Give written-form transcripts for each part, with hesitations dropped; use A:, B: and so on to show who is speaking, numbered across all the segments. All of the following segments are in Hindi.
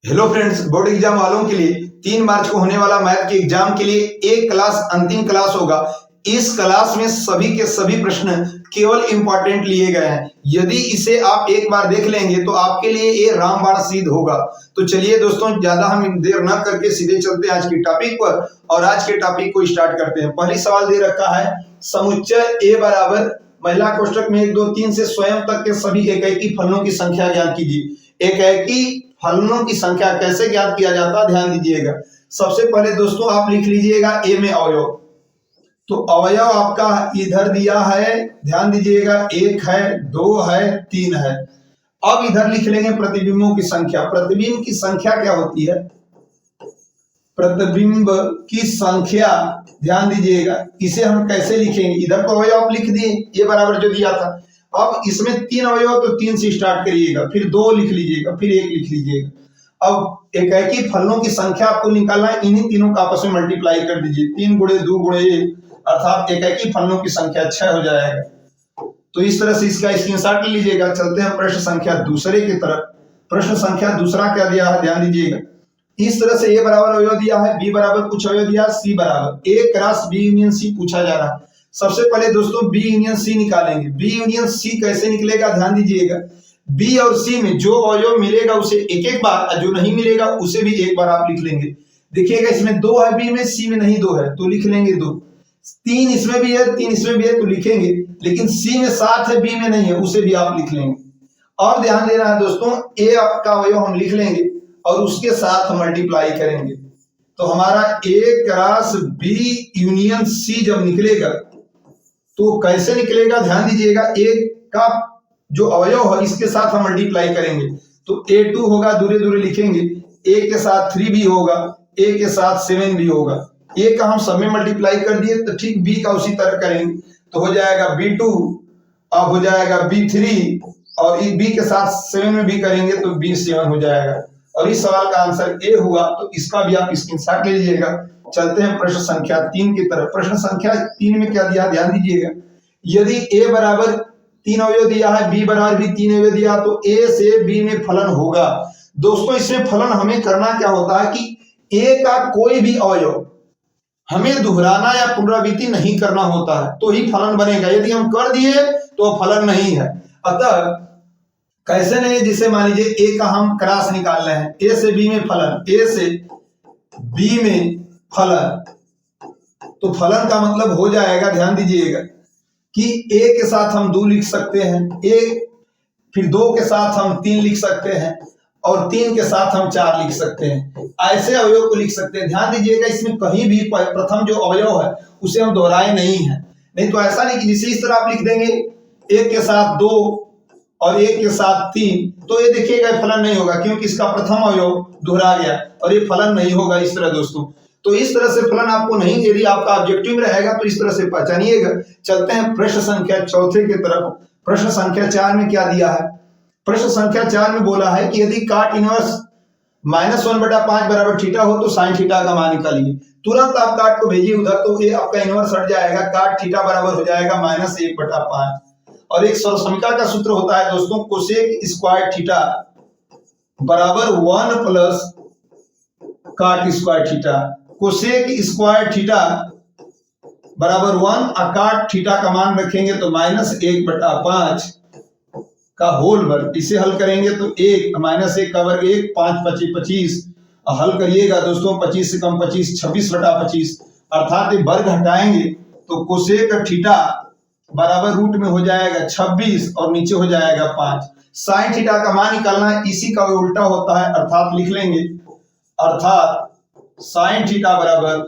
A: हेलो फ्रेंड्स, बोर्ड एग्जाम वालों के लिए 3 मार्च को होने वाला मैथ के एग्जाम के लिए एक क्लास अंतिम क्लास होगा। इस क्लास में सभी के सभी प्रश्न केवल इंपॉर्टेंट लिए गए हैं। यदि इसे आप एक बार देख लेंगे तो आपके लिए ये रामबाण सिद्ध होगा। तो चलिए दोस्तों, ज्यादा हम देर न करके सीधे चलते हैं आज के टॉपिक पर और आज के टॉपिक को स्टार्ट करते हैं। पहली सवाल दे रखा है, समुच्चय ए बराबर महिला कोष्टक में 1 2 3 से स्वयं तक के सभी एकैकी फलनों की संख्या ज्ञात कीजिए। एकैकी फलनों की संख्या कैसे ज्ञात किया जाता है, ध्यान दीजिएगा। सबसे पहले दोस्तों आप लिख लीजिएगा ए में अवयव। तो अवयव आपका इधर दिया है, ध्यान दीजिएगा, 1 है, 2 है, 3 है। अब इधर लिख लेंगे प्रतिबिंबों की संख्या। प्रतिबिंब की संख्या क्या होती है? प्रतिबिंब की संख्या, ध्यान दीजिएगा, इसे हम कैसे लिखेंगे? इधर तो अवयव आप लिख दिए, ये बराबर जो दिया था। अब इसमें 3 अवयव, तो 3 से स्टार्ट करिएगा, फिर 2 लिख लीजिएगा, फिर 1 लिख लीजिएगा। अब एकैकी फलनों की संख्या आपको निकालना है, इन्हीं तीनों का आपस में मल्टीप्लाई कर दीजिए। 3 गुणे 2 गुणे 1 अर्थात एकैकी फलनों की संख्या 6 हो जाएगा। तो इस तरह से इसका स्क्रीनशॉट ले लीजिएगा। चलते हैं प्रश्न संख्या दूसरे की तरफ। प्रश्न संख्या दूसरा क्या दिया है, ध्यान दीजिएगा। इस तरह से ए बराबर अवयव दिया है, बी बराबर कुछ अवयव दिया, सी बराबर ए क्रॉस बी यूनियन सी पूछा जा रहा है। सबसे पहले दोस्तों बी यूनियन सी निकालेंगे। बी यूनियन सी कैसे निकलेगा, ध्यान दीजिएगा। बी और सी में जो अवयव मिलेगा उसे एक एक बार, जो नहीं मिलेगा उसे भी एक बार आप लिख लेंगे। देखिएगा, इसमें 2 है बी में, सी में नहीं 2 है तो लिख लेंगे 2। 3 इसमें भी है, 3 इसमें भी है तो लिखेंगे। लेकिन सी में 7 है, बी में नहीं है, उसे भी आप लिख लेंगे। और ध्यान देना है दोस्तों, ए का अवयव हम लिख लेंगे और उसके साथ मल्टीप्लाई करेंगे। तो हमारा ए क्रॉस बी यूनियन सी जब निकलेगा तो कैसे निकलेगा, ध्यान दीजिएगा। ए का जो अवयव है इसके साथ हम मल्टीप्लाई करेंगे तो A2 होगा, दूरे दूरे लिखेंगे। ए के साथ 3 भी होगा, ए के साथ 7 भी होगा। ए का हम सब में मल्टीप्लाई कर दिए तो ठीक बी का उसी तरह करेंगे तो हो जाएगा B2, अब हो जाएगा B3 और बी के साथ 7 में भी करेंगे तो B7 हो जाएगा। और इस सवाल का आंसर ए हुआ। तो इसका भी आप स्क्रीनशॉट ले लीजिएगा। चलते हैं प्रश्न संख्या 3 की तरफ। प्रश्न संख्या 3 में क्या दिया, ध्यान दीजिएगा। यदि ए बराबर 3 अवयव दिया है, बी बराबर भी 3 अवयव दिया तो ए से बी में फलन होगा। दोस्तों इसमें फलन हमें करना क्या होता है कि ए का कोई भी अवयव हमें दोहराना या पुनरावृत्ति नहीं करना होता है तो ही फलन बनेगा। यदि हम कर दिए तो फलन नहीं है। अतः कैसे नहीं, जिसे मान लीजिए ए का हम क्रॉस निकाल रहे हैं, ए से बी में फलन, ए से बी में फलन, तो फलन का मतलब हो जाएगा, ध्यान दीजिएगा, कि ए के साथ हम 2 लिख सकते हैं, ए फिर 2 के साथ हम 3 लिख सकते हैं और 3 के साथ हम 4 लिख सकते हैं। ऐसे अवयव को लिख सकते हैं। ध्यान दीजिएगा, इसमें कहीं भी प्रथम जो अवयव है उसे हम दोहराए नहीं है। नहीं तो ऐसा नहीं कि जिसे इस तरह आप लिख देंगे, एक के साथ 2 और एक के साथ 3, तो ये देखिएगा फलन नहीं होगा क्योंकि इसका प्रथम अवयव दोहरा गया और ये फलन नहीं होगा इस तरह दोस्तों। तो इस तरह से फलन आपको नहीं, यदि आपका ऑब्जेक्टिव रहेगा तो इस तरह से पहचानिएगा। चलते हैं प्रश्न संख्या 4 की तरफ। प्रश्न संख्या 4 में क्या दिया है? प्रश्न संख्या 4 में बोला है कि यदि काट इनवर्स -1/5 बराबर थीटा हो तो साइन थीटा का मान निकालिए। तुरंत आप काट को भेजिए उधर तो ये आपका इनवर्स हट जाएगा। काट थीटा बराबर हो जाएगा -1/5 और एक सरलसमीका का सूत्र होता है दोस्तों, कोसेक स्क्वायर थीटा बराबर 1 प्लस काट square theta. Cosec square theta बराबर 1 और काट थीटा का मान रखेंगे तो -1/5 का होल वर्ग। इसे हल करेंगे तो 1 -1 का वर्ग 1, 5 25 25 और हल करिएगा दोस्तों, 25 से कम 25, 26/25 अर्थात ये वर्ग हटाएंगे तो कोसेक थीटा बराबर रूट में हो जाएगा 26 और नीचे हो जाएगा 5। साइन थीटा का मान निकालना है, इसी का उल्टा होता है अर्थात लिख लेंगे, अर्थात साइन थीटा बराबर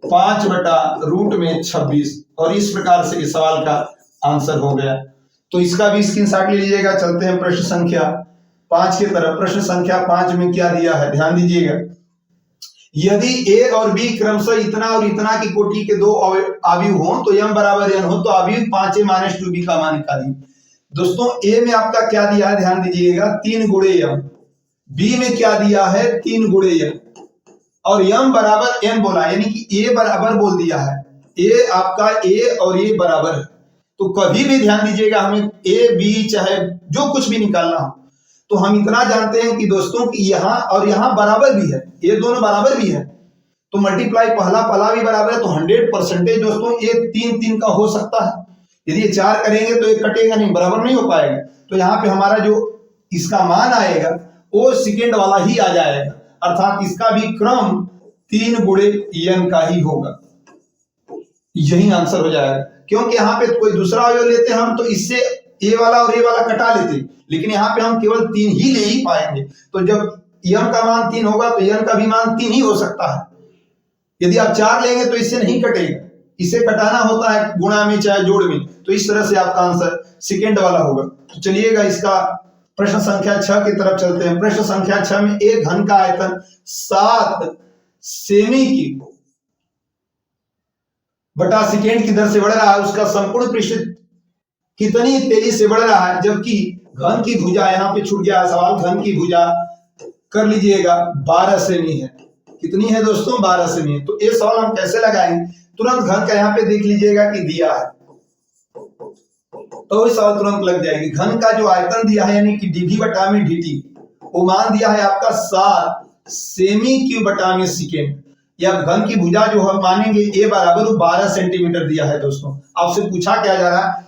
A: 5/√26 और इस प्रकार से इस सवाल का आंसर हो गया। तो इसका भी स्क्रीनशॉट ले लीजिएगा। चलते हैं प्रश्न संख्या 5 की तरफ। प्रश्न संख्या 5 में क्या दिया है, ध्यान दीजिएगा। यदि ए और बी क्रमशः इतना और इतना की कोटि के 2 आव्यूह हो तो m बराबर n हो तो आव्यूह 5a - 2b का मान निकालिए। दोस्तों ए में आपका क्या दिया है, ध्यान दीजिएगा, 3 गुणे m। बी में क्या दिया है, 3 गुणे m और m बराबर n बोला, यानी कि a बराबर बोल दिया है। a आपका a और a बराबर है तो कभी भी ध्यान दीजिएगा, हमें a b चाहे जो कुछ भी निकालना हो तो हम इतना जानते हैं कि दोस्तों कि यहाँ और यहाँ बराबर भी है, ये दोनों बराबर भी है, तो मल्टीप्लाई पहला भी बराबर है, तो 100% दोस्तों ये 3 का हो सकता है। यदि ये 4 करेंगे तो ये कटेगा नहीं, बराबर नहीं हो पाएगा। तो यहाँ पे हमारा जो इसका मान आएगा वो सेकेंड वाला ही आ जाएगा, अर्थात इसका भी क्रम 3 गुणे n का ही होगा। यही आंसर हो जाएगा, क्योंकि यहाँ पे कोई दूसरा अवयव लेते हम तो इससे ये वाला और ये वाला कटा लेते, लेकिन यहाँ पे हम केवल 3 ही ले ही पाएंगे। तो जब n का मान 3 होगा तो n का भी मान 3 ही हो सकता है। यदि आप 4 लेंगे तो इससे नहीं कटेगा, इसे कटाना होता है गुणा में चाहे जोड़ में। तो इस तरह से आपका आंसर सेकेंड वाला होगा। तो चलिएगा इसका प्रश्न संख्या 6 की तरफ चलते हैं। प्रश्न संख्या 6 में एक घन का आयतन 7 सेमी की बटा सेकेंड की दर से बढ़ रहा है, उसका संपूर्ण पृष्ठ कितनी तेजी से बढ़ रहा है, जबकि घन की भुजा, यहाँ पे छूट गया सवाल, घन की भुजा कर लीजिएगा 12 सेमी है। कितनी है दोस्तों? 12 सेमी है। तो ये सवाल हम कैसे लगाएंगे? तुरंत घन का यहाँ पे देख लीजिएगा कि दिया है, तो सवाल तुरंत लग जाएगी। घन का जो आयतन दिया है यानी कि डीवी बटा में dt, वो मान दिया है आपका 7 सेमी क्यूब बटा में सेकेंड, या घन की भुजा जो हम मानेंगे a बराबर 12 सेंटीमीटर दिया है। दोस्तों आपसे पूछा क्या जा रहा है,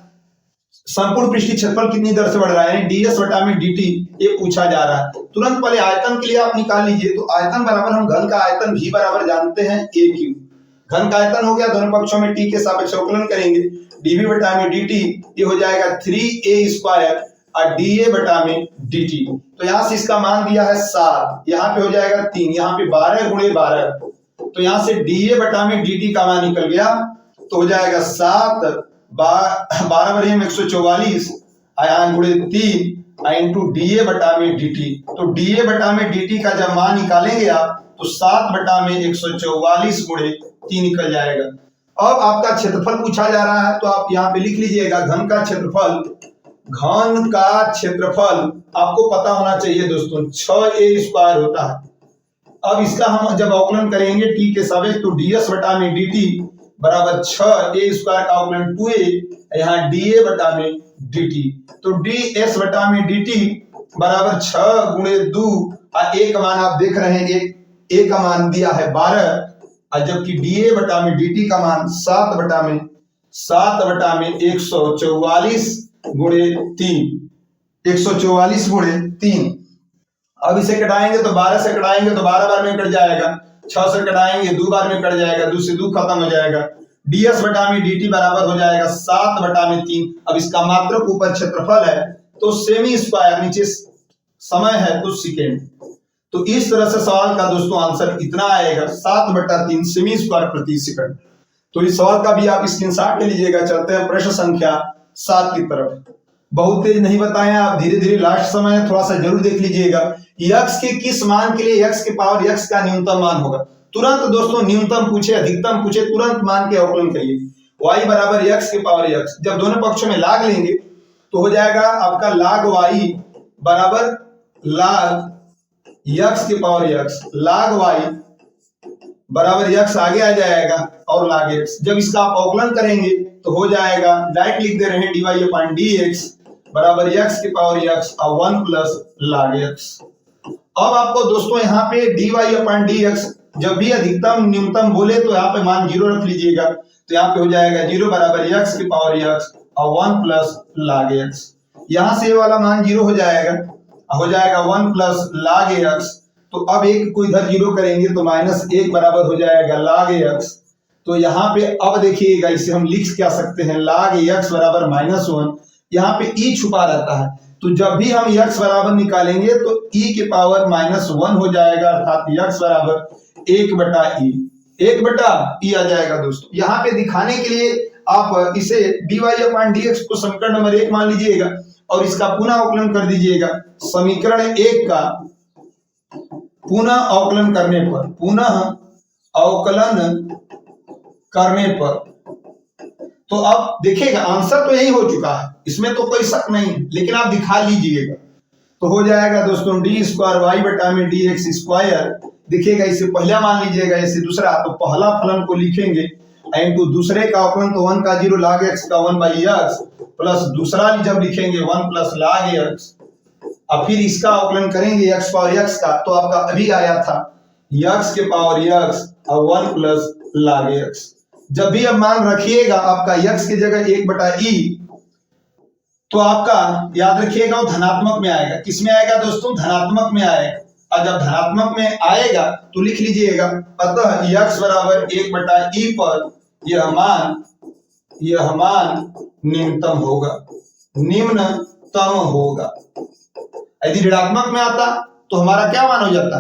A: संपूर्ण पृष्ठीय क्षेत्रफल कितनी दर से बढ़ रहा है, ds बटा में dt, ये पूछा जा रहा है। तुरंत पहले आयतन के लिए आप निकाल लीजिए। तो आयतन बराबर हम घन का आयतन v बराबर जानते हैं a क्यूब, घन का आयतन हो गया, दोनों पक्षों में t के सापेक्ष अवकलन करेंगे, dv बटा में dt ये हो जाएगा 3a स्क्वायर और dA बटा में dt। तो यहाँ से इसका मान दिया है 7, यहाँ पे हो जाएगा 3, यहाँ पे 12 गुणे 12, तो यहाँ से dA बटा में dt का मान निकल गया, तो हो जाएगा 7 12 बटे 144 आयान गुणे 3 इंटू dA बटा में dt। तो dA बटा में dt का जब मान निकालेंगे आप तो 7 बटा में 144 गुणे 3 निकल जाएगा। अब आपका क्षेत्रफल पूछा जा रहा है, तो आप यहाँ पे लिख लीजिएगा घन का क्षेत्रफल। घन का क्षेत्रफल आपको पता होना चाहिए दोस्तों 6a स्क्वायर होता है। अब इसका हम जब अवकलन करेंगे t के सापेक्ष, तो ds बटा में dt बराबर 6a स्क्वायर का अवकलन 2a, यहाँ dA बटा में dt, तो ds बटा में dt बराबर 6 गुणे 2 और a का मान आप देख रहे हैं, a का मान दिया है 12, और जबकि dA बटा में dt का मान 7 बटा में 144 गुणे 3, 144 गुणे 3। अब इसे कटाएंगे तो 12 से कटाएंगे तो 12 बार में कट जाएगा, 6 से कटाएंगे 2 बार में कट जाएगा, 2 से 2 खत्म हो जाएगा, ds बटा में dt बराबर हो जाएगा 7 बटा में 3। अब इसका मात्रक ऊपर क्षेत्रफल है तो सेमी स्क्वायर, नीचे समय है तो सेकेंड। तो इस तरह से सवाल का दोस्तों आंसर इतना आएगा 7 बटा 3 सेमी स्क्वायर प्रति सेकंड। तो इस सवाल का भी आप स्क्रीनशॉट ले लीजिएगा। चलते हैं प्रश्न संख्या 7 की तरफ। बहुत तेज नहीं बताएं आप, धीरे धीरे लास्ट समय है, थोड़ा सा जरूर देख लीजिएगा। x के किस मान के लिए x के पावर x का न्यूनतम मान होगा। तुरंत दोस्तों न्यूनतम पूछे अधिकतम पूछे तुरंत मान के अवकलन करिए। y बराबर x के पावर x, जब दोनों पक्षों में लाग लेंगे तो हो जाएगा आपका लाग y बराबर लाग x के पावर x, लाग y बराबर x आगे आ जाएगा और लाग x। जब इसका आप अवकलन करेंगे तो हो जाएगा, डायरेक्ट लिख दे रहे हैं dy अपॉन dx बराबर x के पावर x और 1 प्लस लाग x। अब आपको दोस्तों यहाँ पे dy अपॉन dx जब भी अधिकतम न्यूनतम बोले तो यहाँ पे मान 0 रख लीजिएगा, तो यहाँ पे हो जाएगा 0 बराबर x के पावर x और 1 प्लस लाग x। यहाँ से ये वाला मान 0 हो जाएगा 1 प्लस लाग x। तो अब एक को इधर 0 करेंगे तो -1 बराबर हो जाएगा लाग x। तो यहाँ पे अब देखिएगा, इसे हम लिख क्या सकते हैं, लाग x बराबर -1, यहाँ पे e छुपा रहता है, तो जब भी हम x बराबर निकालेंगे तो e के पावर -1 हो जाएगा, अर्थात x बराबर 1 बटा e, 1 बटा e आ जाएगा दोस्तों। यहाँ पे दिखाने के लिए आप इसे dy अपॉन dx को समीकरण नंबर 1 मान लीजिएगा और इसका पुनः अवकलन कर दीजिएगा। समीकरण 1 का पुनः अवकलन करने पर तो अब देखिएगा आंसर तो यही हो चुका है, इसमें तो कोई शक नहीं, लेकिन आप दिखा लीजिएगा तो हो जाएगा दोस्तों डी स्क्वायर वाई बटा में डी एक्स स्क्वायर। देखिएगा इसे पहला मान लीजिएगा, इसे दूसरा, तो पहला फलन को लिखेंगे इनटू दूसरे का अवकलन तो 1 का 0 लाग एक्स का 1 बाई एक्स प्लस दूसरा जब लिखेंगे 1 प्लस लाग एक्स अब फिर इसका अवकलन करेंगे x पावर x का, तो आपका अभी आया था x के पावर x और 1 प्लस log x। जब भी अब मान रखिएगा आपका x की जगह 1/e, तो आपका याद रखिएगा वो धनात्मक में आएगा। किस में आएगा दोस्तों? धनात्मक में आएगा। और जब धनात्मक में आएगा तो लिख लीजिएगा, अतः x बराबर 1/e पर यह मान निम्नतम होगा। यदि ऋणात्मक में आता तो हमारा क्या मान हो जाता?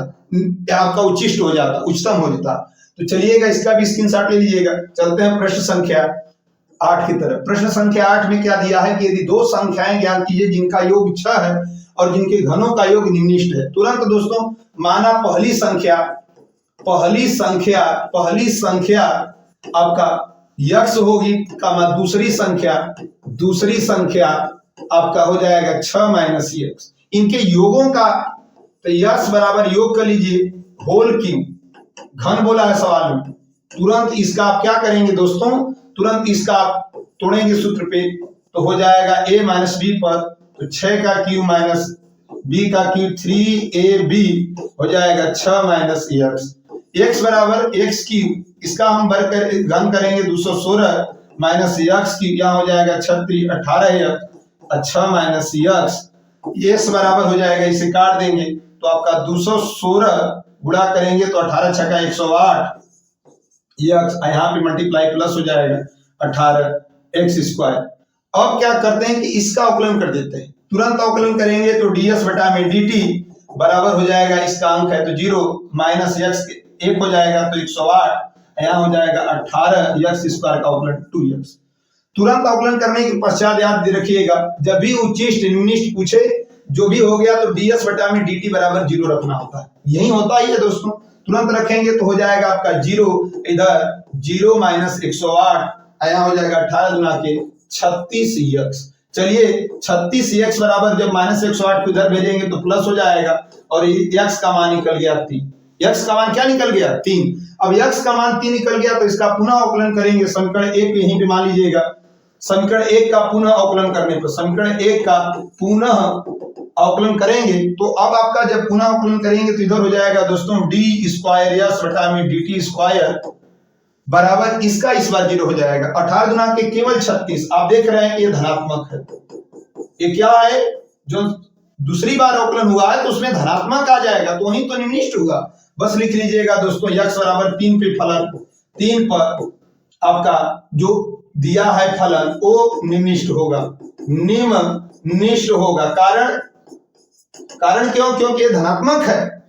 A: आपका उच्चिष्ट हो जाता, उच्चतम हो जाता। तो चलिएगा इसका भी स्क्रीनशॉट ले लीजिएगा। चलते हैं प्रश्न संख्या 8 की तरफ। प्रश्न संख्या 8 में क्या दिया है कि यदि दो संख्याएं ज्ञात कीजिए जिनका योग 6 है और जिनके घनों का योग निम्नलिखित है। तुरंत दोस्तों माना पहली संख्या आपका x होगी, दूसरी संख्या आपका हो जाएगा 6 माइनस x। इनके योगों का तो x बराबर योग कर लीजिए होल क्यूब, घन बोला है सवाल में। तुरंत इसका आप क्या करेंगे दोस्तों? तुरंत इसका आप तोड़ेंगे सूत्र पे, तो हो जाएगा a माइनस बी पर, तो 6 का क्यूब माइनस b का क्यूब 3ab हो जाएगा 6 माइनस x बराबर x क्यूब, इसका हम घन करेंगे 216 माइनस x क्यूब, यहाँ हो जाएगा 36 18x, 6 माइनस x बराबर हो जाएगा, इसे काट देंगे तो आपका 216 गुणा करेंगे तो 18 छक्का 108 x, यहाँ पे मल्टीप्लाई प्लस हो जाएगा 18x²। अब क्या करते हैं कि इसका अवकलन कर देते हैं। तुरंत अवकलन करेंगे तो ds बटा में dt बराबर हो जाएगा, इसका अंक है तो 0 माइनस x 1 हो जाएगा तो 108, यहाँ हो जाएगा 18x² का अवकलन 2x। तुरंत अवकलन करने के पश्चात याद रखिएगा, जब भी उच्चिष्ट निम्नलिखित पूछे जो भी हो गया तो ds बटा में dt बराबर 0 रखना होता है। यही होता ही है दोस्तों। तुरंत रखेंगे तो हो जाएगा आपका 0, इधर 0 माइनस 108, यहाँ हो जाएगा 18 गुना के 36x। चलिए 36x बराबर जब माइनस 108 को इधर भेजेंगे तो प्लस हो जाएगा और x का मान निकल गया 3। x का मान क्या निकल गया? 3। अब x का मान 3 निकल गया तो इसका पुनः अवकलन करेंगे। समीकरण 1 यहीं पे मान लीजिएगा, समीकरण 1 का पुनः अवकलन करने पर, समीकरण 1 का पुनः अवकलन करेंगे तो अब आपका जब पुनः अवकलन करेंगे तो इधर हो जाएगा दोस्तों d² s बटा में dt² बराबर इसका इस बार 0 हो जाएगा। 18 गुना के केवल 36, आप देख रहे हैं कि ये धनात्मक है। ये क्या है? जो दूसरी बार अवकलन हुआ है तो उसमें धनात्मक आ जाएगा, तो वहीं तो निम्नलिखित होगा। बस लिख लीजिएगा दोस्तों x बराबर 3 पे फलन, 3 पर आपका जो दिया है फलन वो निम्नलिखित होगा। कारण क्यों? क्योंकि धनात्मक है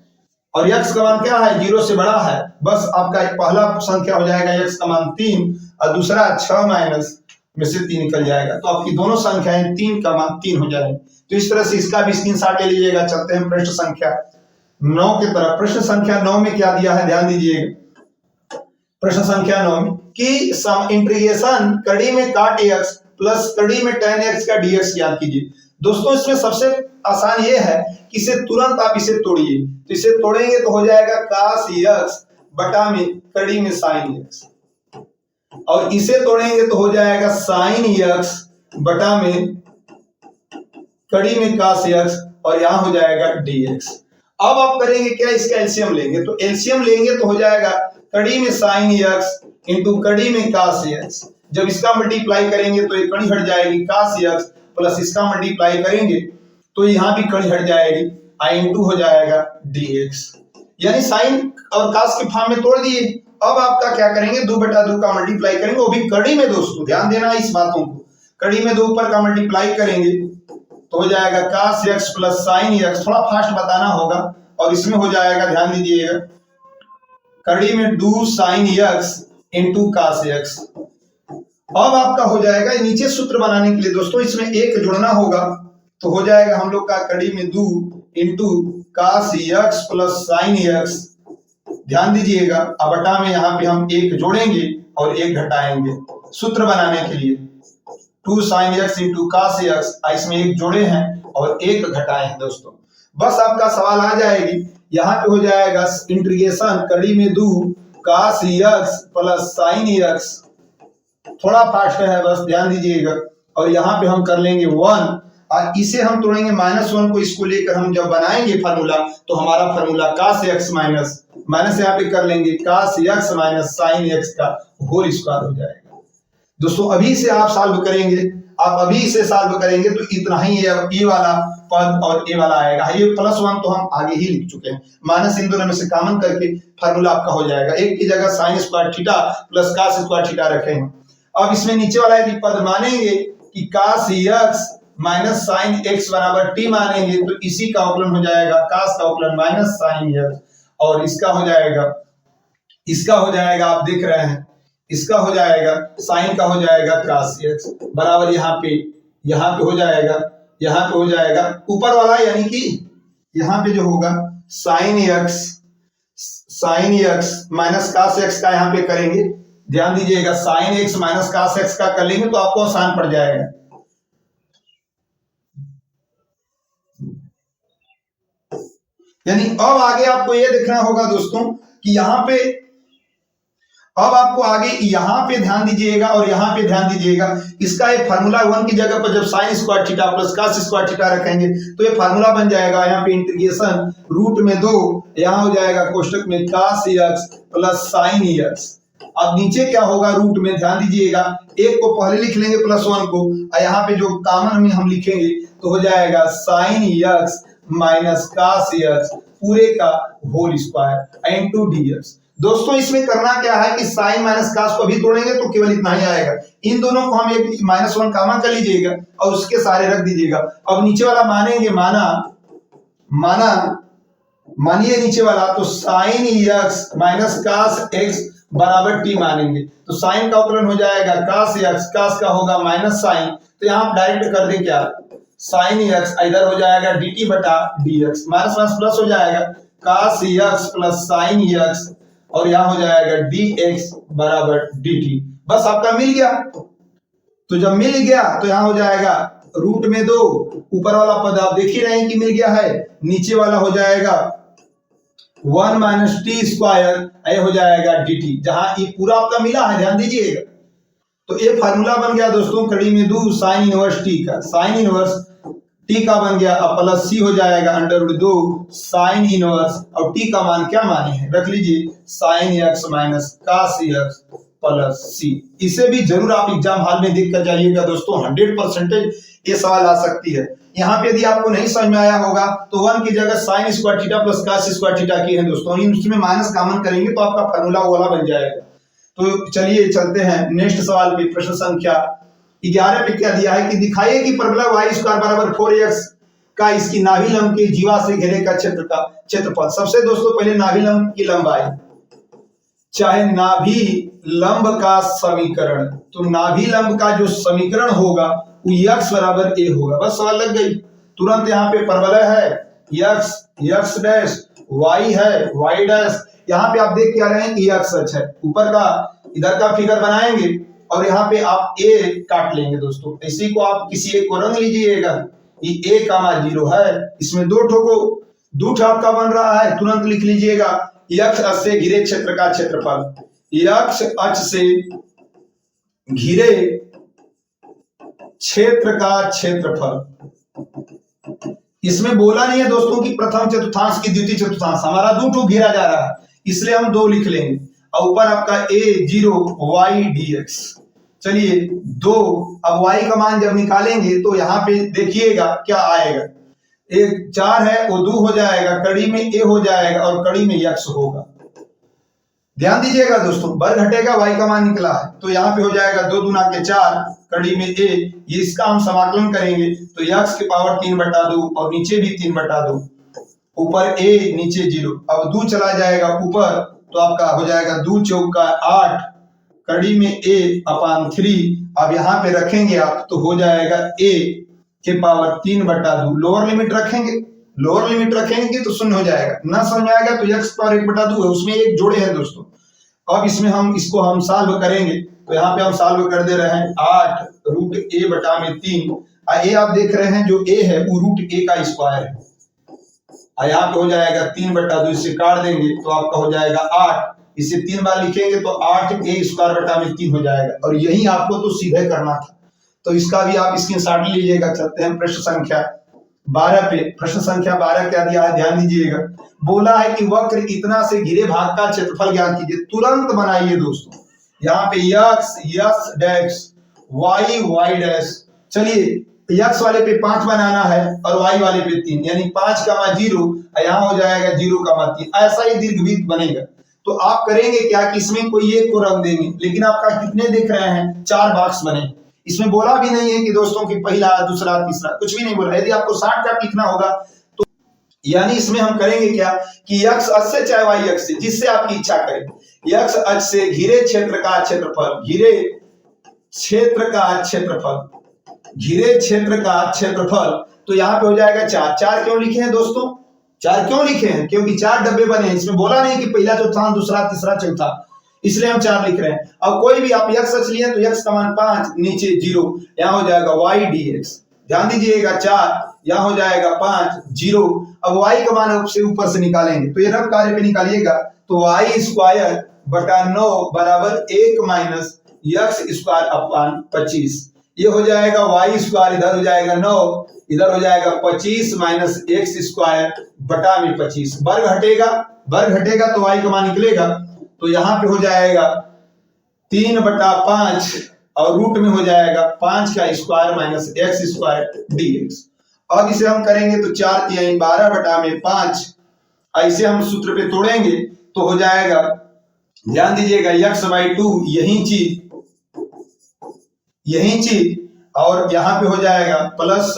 A: और x का मान क्या है? 0 से बड़ा है। बस आपका एक पहला संख्या हो जाएगा x का मान 3 और दूसरा 6 माइनस में से 3 निकल जाएगा, तो आपकी दोनों संख्याएं 3 का मान 3 हो जाएंगे। तो इस तरह से इसका भी स्क्रीनशॉट ले लीजिएगा। चलते हैं प्रश्न संख्या 9 की तरफ। प्रश्न संख्या 9 में क्या दिया है ध्यान दीजिएगा। प्रश्न संख्या 9 में कि सम इंटीग्रेशन कड़ी में cot x प्लस कड़ी में tan x का dx ज्ञात कीजिए। दोस्तों इसमें सबसे आसान ये है कि इसे तुरंत आप इसे तोड़िए, तो इसे तोड़ेंगे तो हो जाएगा cos x बटा में कड़ी में sin x, और इसे तोड़ेंगे तो हो जाएगा sin x बटा में कड़ी में cos x, और यहाँ हो जाएगा dx। अब आप करेंगे क्या? इसका एलसीएम लेंगे, तो एलसीएम लेंगे तो हो जाएगा कड़ी में sin x इंटू कड़ी में cos x। जब इसका मल्टीप्लाई करेंगे तो ये कड़ी हट जाएगी, cos x प्लस इसका मल्टीप्लाई करेंगे तो यहाँ भी कड़ी हट जाएगी, i इंटू हो जाएगा dx। यानी sin और cos के फॉर्म में तोड़ दिए। अब आपका क्या करेंगे? 2/2 का मल्टीप्लाई करेंगे, वो भी कड़ी में। दोस्तों ध्यान देना इस बातों को, कड़ी में 2 ऊपर का मल्टीप्लाई करेंगे तो हो जाएगा cos x plus sin x। थोड़ा फास्ट बताना होगा, और इसमें हो जाएगा ध्यान दीजिएगा कड़ी में 2 sin x into cos x। अब आपका हो जाएगा नीचे सूत्र बनाने के लिए दोस्तों इसमें 1 जोड़ना होगा, तो हो जाएगा हम लोग का कड़ी में 2 into cos x plus sin x। ध्यान दीजिएगा अब बटा में यहाँ पे हम 1 जोड़ेंगे और 1 घटाएंगे सूत्र बनाने के लिए। 2 sin x into cos x, इसमें 1 जोड़े हैं और 1 घटाए हैं दोस्तों। बस आपका सवाल आ जाएगी, यहाँ पे हो जाएगा इंटीग्रेशन कड़ी में 2 cos x plus sin x। थोड़ा फास्ट है, बस ध्यान दीजिएगा। और यहाँ पे हम कर लेंगे 1, और इसे हम तोड़ेंगे -1 को, इसको लेकर हम जब बनाएंगे फार्मूला तो हमारा फार्मूला cos x माइनस यहाँ पे कर लेंगे cos x minus sin x का होल स्क्वायर हो जाएगा। दोस्तों अभी से आप सॉल्व करेंगे, आप अभी से सॉल्व करेंगे तो इतना ही ये वाला पद और ये वाला आएगा। ये +1 तो हम आगे ही लिख चुके हैं, माइनस इन दोनों में से कॉमन करके फार्मूला आपका हो जाएगा। एक की जगह sin square theta plus cos square theta रखे हैं। अब इसमें नीचे वाला यदि पद मानेंगे कि cos x minus sin x बराबर t मानेंगे तो इसी का अवकलन हो जाएगा cos का अवकलन माइनस sin x, और इसका हो जाएगा आप देख रहे हैं, इसका हो जाएगा sin का हो जाएगा cos x बराबर यहाँ पे हो जाएगा ऊपर वाला, यानी कि यहाँ पे जो होगा sin x minus cos x का यहाँ पे करेंगे। ध्यान दीजिएगा sin x minus cos x का कर लेंगे तो आपको आसान पड़ जाएगा। यानी अब आगे आपको ये देखना होगा दोस्तों कि यहाँ पे अब आपको आगे यहाँ पे ध्यान दीजिएगा और यहाँ पे ध्यान दीजिएगा। इसका एक फार्मूला 1 की जगह पर जब sin square theta plus cos square theta रखेंगे तो ये फार्मूला बन जाएगा यहाँ पे इंटीग्रेशन √2, यहाँ हो जाएगा कोष्टक में cos x plus sin x। अब नीचे क्या होगा रूट में, ध्यान दीजिएगा, एक को पहले लिख लेंगे +1 को, और यहाँ पे जो कॉमन में हम लिखेंगे तो हो जाएगा sin x minus cos x पूरे का होल स्क्वायर इनटू dx। दोस्तों इसमें करना क्या है कि sin माइनस cos को भी तोड़ेंगे तो केवल इतना ही आएगा। इन दोनों को हम एक -1 कॉमन कर लीजिएगा और उसके सारे रख दीजिएगा। अब नीचे वाला मानेंगे, मानिए नीचे वाला, तो sin x minus cos x बराबर t मानेंगे तो sin का अवकलन हो जाएगा cos x, cos का होगा माइनस sin, तो यहाँ आप डायरेक्ट कर दें क्या, sin x इधर हो जाएगा dt बटा dx, माइनस माइनस प्लस हो जाएगा cos x plus sin x, और यहाँ हो जाएगा dx बराबर dt। बस आपका मिल गया। तो जब मिल गया तो यहाँ हो जाएगा √2, ऊपर वाला पद आप देख ही रहे हैं कि मिल गया है, नीचे वाला हो जाएगा 1 माइनस टी स्क्वायर, ये हो जाएगा dt, जहां ये पूरा आपका मिला है, ध्यान दीजिएगा। तो ये फार्मूला बन गया दोस्तों कड़ी में 2 sin इनवर्स t का, sin इनवर्स t का बन गया, अब प्लस c हो जाएगा √2 sin इनवर्स, और t का मान क्या माने हैं रख लीजिए sin x minus cos x plus c। इसे भी जरूर आप एग्जाम हॉल में देख कर जाइएगा दोस्तों, 100% ये सवाल आ सकती है। यहाँ पे यदि आपको नहीं समझ में आया होगा तो 1 की जगह sin square theta plus cos square theta की है दोस्तों, इसमें माइनस कॉमन करेंगे तो आपका फार्मूला वाला बन जाएगा। तो चलिए चलते हैं नेक्स्ट सवाल पे। प्रश्न संख्या 11 पे क्या दिया है कि दिखाइए कि परवलय y स्क्वायर बराबर 4x का इसकी नाभि लंब के जीवा से घेरे का क्षेत्रफल। सबसे दोस्तों पहले नाभि लंब की लंबाई, चाहे नाभि लंब का समीकरण, तो नाभि लंब का जो समीकरण होगा वो x बराबर a होगा। बस सवाल लग गई। तुरंत यहाँ पे परवलय है x डैश, y है y डैश, यहाँ पे आप देख क्या रहे हैं कि x अक्ष है, ऊपर का इधर का फिगर बनाएंगे और यहाँ पे आप a काट लेंगे दोस्तों। इसी को आप किसी एक को रंग लीजिएगा, ये a, 0 है, इसमें दो आपका बन रहा है, तुरंत लिख लीजिएगा x अक्ष से घिरे क्षेत्र का क्षेत्रफल, x अक्ष से घिरे क्षेत्र का क्षेत्रफल। इसमें बोला नहीं है दोस्तों कि प्रथम चतुर्थांश की द्वितीय चतुर्थांश, हमारा 2 घेरा जा रहा है इसलिए हम 2 लिख लेंगे, और ऊपर आपका a0 y dx। चलिए 2, अब y का मान जब निकालेंगे तो यहाँ पे देखिएगा क्या आएगा, 4 है वो 2 हो जाएगा, कड़ी में a हो जाएगा और कड़ी में x होगा। ध्यान दीजिएगा दोस्तों, वर्ग घटेगा, y का मान निकला है तो यहाँ पे हो जाएगा 2 दूना के 4, कड़ी में a, ये इसका हम समाकलन करेंगे तो x की पावर 3/2 और नीचे भी 3/2, ऊपर a नीचे 0। अब 2 चला जाएगा ऊपर तो आपका हो जाएगा 2 चौका 8, कड़ी में a/3। अब यहाँ पे रखेंगे आप तो हो जाएगा a के पावर 3/2। लोअर लिमिट रखेंगे तो शून्य हो जाएगा, ना समझ में आएगा तो x पावर 1/2 है, उसमें एक जोड़े हैं दोस्तों। अब इसमें इसको हम सॉल्व करेंगे तो यहाँ पे हम सॉल्व कर दे रहे हैं 8 √a/3। ये आप देख रहे हैं जो a है वो √a का स्क्वायर है, यहाँ पे हो जाएगा 3/2, इसे काट देंगे तो आपका हो जाएगा 8, इसे 3 बार लिखेंगे तो 8a² 3 हो जाएगा। और यही आपको तो सीधे करना था, तो इसका भी आप स्क्रीनशॉट लीजिएगा। चलते हैं प्रश्न संख्या 12 पे। प्रश्न संख्या 12 क्या दिया है, ध्यान दीजिएगा। बोला है कि वक्र इतना से घिरे भाग का क्षेत्रफल ज्ञात कीजिए। तुरंत बनाइए दोस्तों। यहाँ पे x dash y y dash. चलिए यक्स वाले पे 5 बनाना है और वाई वाले पे 3, यानी 5 का 0, यहाँ हो जाएगा 0 का 3। ऐसा ही दीर्घवृत्त बनेगा। तो आप करेंगे क्या कि इसमें कोई एक को रख देंगे, लेकिन आपका कितने दिख रहे हैं, 4 बॉक्स बने। इसमें बोला भी नहीं है कि दोस्तों की पहला दूसरा तीसरा, कुछ भी नहीं बोला। यदि आपको शॉर्टकट लिखना होगा तो यानी इसमें हम करेंगे क्या कि एक्स अक्ष से चाहे वाई अक्ष से, जिससे आपकी इच्छा करें। एक्स अक्ष से घिरे क्षेत्र का क्षेत्रफल, घिरे क्षेत्र का क्षेत्रफल, घिरे क्षेत्र का क्षेत्रफल। तो यहाँ पे हो जाएगा 4। 4 क्यों लिखे हैं दोस्तों, 4 क्यों लिखे हैं, क्योंकि 4 डब्बे बने हैं। इसमें बोला नहीं कि पहला चौथा दूसरा तीसरा चौथा, इसलिए हम 4 लिख रहे हैं। अब कोई भी आप एक्स अक्ष लिए तो एक्स का मान 5, नीचे 0, यहाँ हो जाएगा वाई डी एक्स। ध्यान दीजिएगा 4, यहाँ हो जाएगा 5, 0। अब वाई का मान से ऊपर से निकालेंगे, तो ये रफ कार्य पे निकालिएगा। तो वाई स्क्वायर बटा 9 बराबर 1 माइनस एक्स स्क्वायर अपॉन 25। ये हो जाएगा वाई स्क्वायर, इधर हो जाएगा 9, इधर हो जाएगा 25 माइनस एक्स स्क्वायर बटा में 25। वर्ग हटेगा तो वाई का मान निकलेगा। तो यहाँ पे हो जाएगा 3/5 और रूट में हो जाएगा 5 का square minus x square dx। अब इसे हम करेंगे तो 4 तिहाई 12/5, ऐसे हम सूत्र पे तोड़ेंगे तो हो जाएगा, ध्यान दीजिएगा, x/2 यही चीज और यहाँ पे हो जाएगा प्लस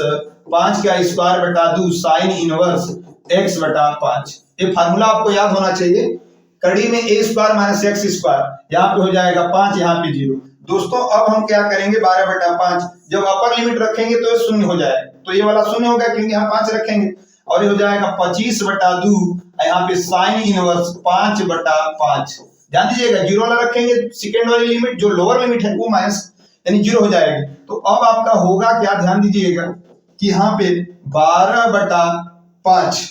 A: 5 का स्क्वायर बटा 2 साइन इनवर्स x/5। ये फार्मूला आपको याद होना चाहिए। कड़ी में a square minus x square, यहाँ पे हो जाएगा 5, यहाँ पे 0। दोस्तों अब हम क्या करेंगे, 12/5 जब अपर लिमिट रखेंगे तो ये शून्य हो जाएगा। तो ये वाला शून्य होगा क्योंकि यहाँ 5 रखेंगे, और ये हो जाएगा 25/2, यहाँ पे साइन इनवर्स 5/5। ध्यान दीजिएगा 0 वाला रखेंगे, सेकेंड वाली लिमिट जो लोअर लिमिट है वो माइनस यानी 0 हो जाएगी। तो अब आपका होगा क्या, ध्यान दीजिएगा कि यहाँ पे 12/5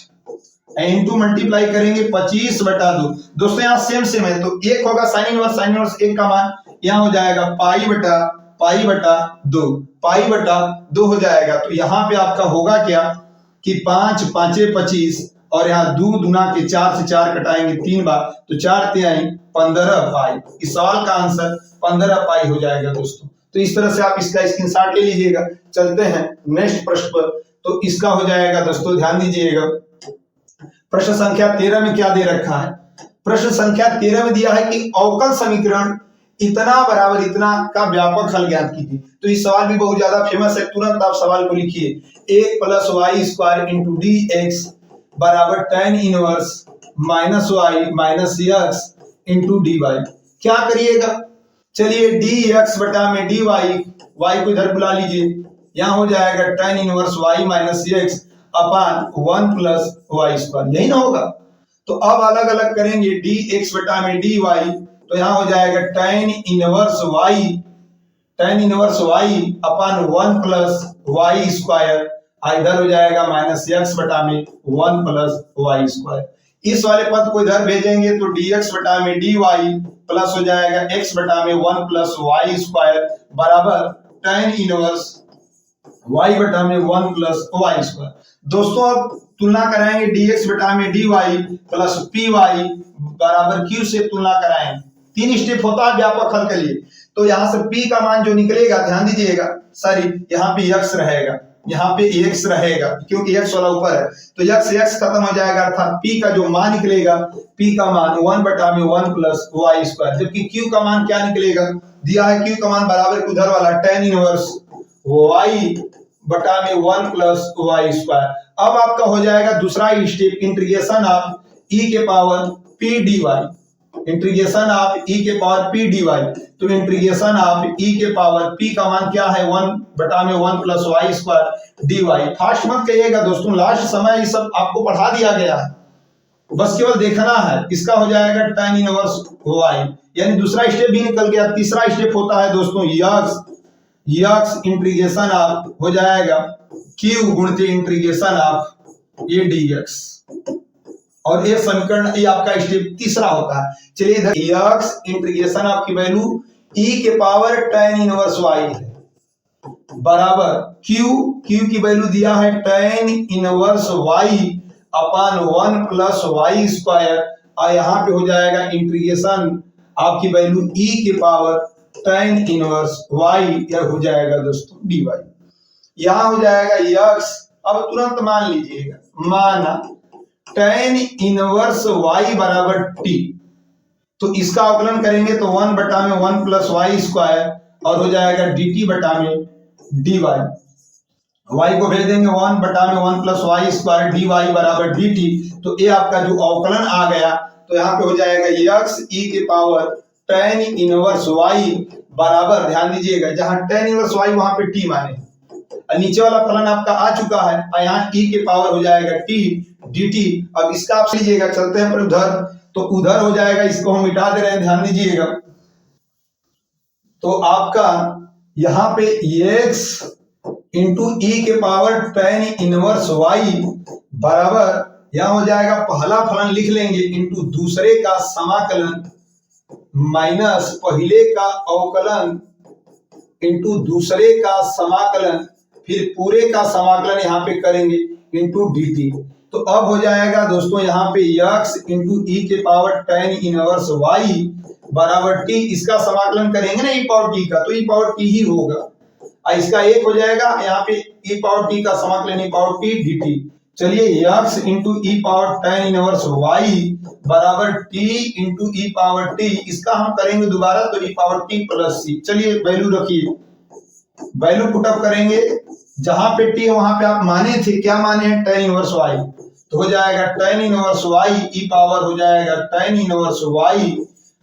A: इंटू मल्टीप्लाई करेंगे 25/2। दोस्तों यहाँ सेम है, तो 1 होगा साइन इनवर्स 1 का मान, यहाँ हो जाएगा पाई/2 हो जाएगा। तो यहाँ पे आपका होगा क्या कि 5 5 25 और यहाँ 2 दूना के 4 से 4 कटाएंगे 3 बार, तो 4 तिहाई 15 पाई। इस सवाल का आंसर 15 पाई हो जाएगा दोस्तों। तो इस तरह से आप इसका स्क्रीनशॉट ले लीजिएगा। चलते हैं नेक्स्ट प्रश्न पर। तो इसका हो जाएगा दोस्तों, ध्यान दीजिएगा, प्रश्न संख्या 13 में क्या दे रखा है। प्रश्न संख्या 13 में दिया है कि अवकल समीकरण इतना बराबर इतना का व्यापक हल ज्ञात कीजिए। तो ये सवाल भी बहुत ज्यादा फेमस है, तुरंत आप सवाल को लिखिए। 1 + y स्क्वायर इंटू dx बराबर tan inverse minus y minus x into dy। क्या करिएगा, चलिए dx बटा में dy, y को इधर बुला लीजिए, यहाँ हो जाएगा tan inverse y minus x upon 1 + y square, यही ना होगा। तो अब अलग अलग करेंगे, dx बटा में dy, तो यहाँ हो जाएगा tan inverse y upon 1 + y square, इधर हो जाएगा माइनस x बटा में 1 + y स्क्वायर। इस वाले पद को इधर भेजेंगे तो dx बटा में dy प्लस हो जाएगा x बटा में 1 + y स्क्वायर बराबर tan इनवर्स y बटा में 1 + y स्क्वायर। दोस्तों अब तुलना कराएंगे dx बटा में dy प्लस py बराबर q से तुलना कराएंगे। 3 स्टेप होता है व्यापक हल के लिए। तो यहाँ से p का मान जो निकलेगा, ध्यान दीजिएगा, सॉरी यहाँ पे x रहेगा, यहाँ पे x रहेगा क्योंकि x वाला ऊपर है, तो x खत्म हो जाएगा, अर्थात p का जो मान निकलेगा, p का मान 1 बटा में 1 + y स्क्वायर। जबकि q का मान क्या निकलेगा, दिया है q का मान बराबर उधर वाला tan इनवर्स y बटा में 1 + y स्क्वायर। अब आपका हो जाएगा दूसरा स्टेप, इंटीग्रेशन ऑफ e के power p dy, integration of e के पावर p dy। तो इंटीग्रेशन ऑफ e के पावर p का मान क्या है, 1 बटा में 1 + y स्क्वायर dy। फास्ट मत कहिएगा दोस्तों, लास्ट समय ये सब आपको पढ़ा दिया गया है, बस केवल देखना है। इसका हो जाएगा tan इनवर्स y, यानी दूसरा स्टेप भी निकल गया। तीसरा स्टेप होता है दोस्तों x इंटीग्रेशन ऑफ हो जाएगा q गुणित इंटीग्रेशन ऑफ a dx, और ये समीकरण ये आपका स्टेप तीसरा होता है। चलिए इधर x इंटीग्रेशन ऑफ की वैल्यू e के पावर tan इनवर्स y है, बराबर क्यू की वैल्यू दिया है tan इनवर्स y अपान 1 प्लस वाई स्क्वायर, और यहाँ पे हो जाएगा इंटीग्रेशन आपकी वैल्यू e के पावर tan इनवर्स y, यह हो जाएगा दोस्तों dy। यहाँ हो जाएगा x, अब तुरंत मान लीजिएगा, माना tan इनवर्स y बराबर t, तो इसका अवकलन करेंगे तो 1 बटा में 1 प्लस वाई स्क्वायर और हो जाएगा dt बटा में dy। y को भेज देंगे 1 बटा में 1 प्लस वाई स्क्वायर dy बराबर dt, तो ये आपका जो अवकलन आ गया, तो यहाँ पे हो जाएगा x e के पावर tan इनवर्स y बराबर, ध्यान दीजिएगा जहां tan इनवर्स y वहां पे t माने, नीचे वाला फलन आपका आ चुका है, और यहाँ e के पावर हो जाएगा t dt। अब इसका आप लीजिएगा, चलते हैं पर उधर, तो उधर हो जाएगा, इसको हम मिटा दे रहे हैं, ध्यान दीजिएगा। तो आपका यहाँ पे x इंटू ई के पावर tan इनवर्स y बराबर, यहाँ हो जाएगा पहला फलन लिख लेंगे इंटू दूसरे का समाकलन माइनस पहले का अवकलन इंटू दूसरे का समाकलन, फिर पूरे का समाकलन यहाँ पे करेंगे इंटू dt। तो अब हो जाएगा दोस्तों यहाँ पे x इंटू ई के पावर tan इनवर्स y बराबर t, इसका समाकलन करेंगे ना e पावर t का, तो e पावर t ही होगा, और इसका एक हो जाएगा यहाँ पे e पावर t का समाकलन e पावर t dt। चलिए x इंटू ई पावर tan इनवर्स y बराबर t इंटू ई पावर t, इसका हम करेंगे दोबारा तो e power t plus c। चलिए वैल्यू रखिए, वैल्यू पुटअप करेंगे, जहां पे t है वहां पे आप माने थे, क्या माने हैं tan इनवर्स y, तो हो जाएगा tan इनवर्स y ई पावर हो जाएगा tan inverse y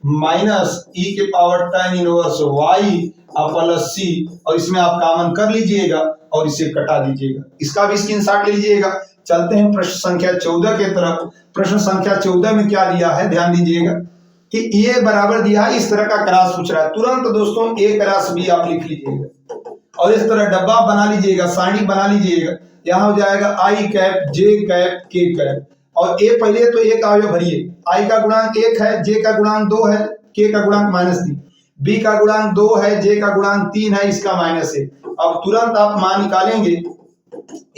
A: minus e के power tan inverse y plus c, और इसमें आप कॉमन कर लीजिएगा और इसे कटा दीजिएगा, इसका भी स्क्रीनशॉट ले लीजिएगा। चलते हैं प्रश्न संख्या 14 के तरफ। प्रश्न संख्या 14 में क्या दिया है, ध्यान दीजिएगा कि a बराबर दिया है, इस तरह का क्रॉस पूछ रहा है, तुरंत दोस्तों a क्रॉस b आप लिख लीजिएगा और इस तरह डब्बा बना लीजिएगा, सारणी बना लीजिएगा। यहाँ हो जाएगा i cap j cap k cap, और a पहले तो a का अवयव भरिए, i का गुणांक 1 है, j का गुणांक 2 है, k का गुणांक -3, b का गुणांक 2 है, j का गुणांक 3 है, इसका -1। अब तुरंत आप मान निकालेंगे,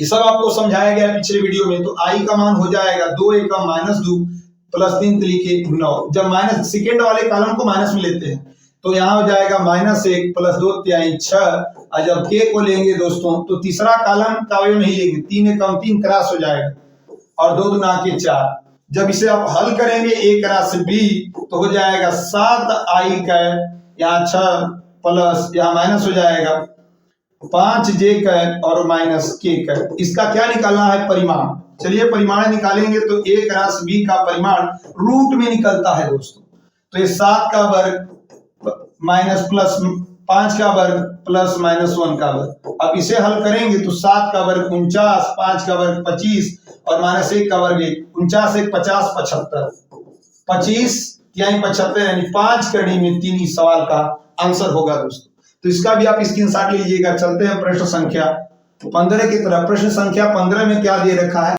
A: ये सब आपको समझाया गया पिछले वीडियो में। तो i का मान हो जाएगा 2 1 -2 प्लस 3 लिखे 9, जब माइनस सेकेंड वाले कॉलम को माइनस में लेते हैं तो यहाँ हो जाएगा -1 प्लस 2 3 6, और जब k को लेंगे दोस्तों तो तीसरा कॉलम का अवयव नहीं लेंगे, 3 एकम 3 क्रॉस हो जाएगा और 2 दूना के 4। जब इसे आप हल करेंगे a क्रॉस b तो हो जाएगा 7i कैप, यहाँ 6 प्लस यहाँ माइनस हो जाएगा 5j कैप और माइनस k कैप। इसका क्या निकालना है, परिमाण। चलिए परिमाण निकालेंगे तो a क्रॉस b का परिमाण रूट में निकलता है दोस्तों, तो ये 7 का वर्ग माइनस प्लस 5 का वर्ग प्लस -1 का वर्ग। अब इसे हल करेंगे तो 7 का वर्ग 49, 5 का वर्ग 25 और -1 का वर्ग 1, 49 1 50 75, 25 यानी 75 यानी 5 करने में 3 इस सवाल का आंसर होगा दोस्तों। तो इसका भी आप स्क्रीनशॉट लीजिएगा। चलते हैं प्रश्न संख्या 15 की तरफ। प्रश्न संख्या 15 में क्या दे रखा है,